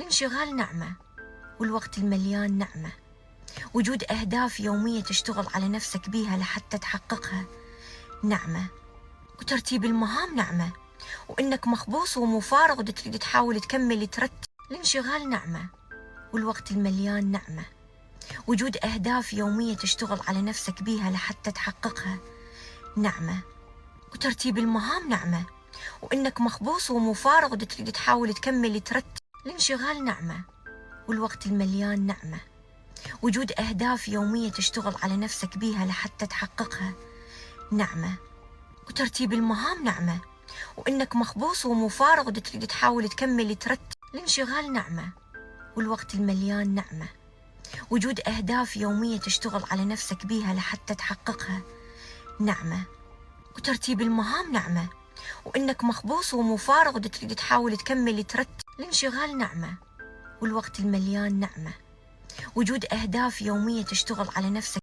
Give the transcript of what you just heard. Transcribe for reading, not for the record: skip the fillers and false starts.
الانشغال نعمة، والوقت المليان نعمة. وجود أهداف يومية تشتغل على نفسك بيها لحتى تحققها نعمة. وترتيب المهام نعمة، وإنك مخبوص ومفارغ وتريد تحاول تكمل ترتب. الانشغال نعمة، والوقت المليان نعمة. وجود أهداف يومية تشتغل على نفسك بيها لحتى تحققها نعمة. وترتيب المهام نعمة، وإنك مخبوص ومفارغ وتريد تحاول تكمل ترتب. الانشغال نعمة، والوقت المليان نعمة. وجود أهداف يومية تشتغل على نفسك بيها لحتى تحققها نعمة. وترتيب المهام نعمة، وإنك مخبوص ومفارغ وتريد تحاول تكمل ترتب. الانشغال نعمة، والوقت المليان نعمة. وجود أهداف يومية تشتغل على نفسك بيها لحتى تحققها نعمة. وترتيب المهام نعمة، وإنك مخبوص ومفارغ وتريد تحاول تكمل ترتب. الانشغال نعمة، والوقت المليان نعمة. وجود أهداف يومية تشتغل على نفسك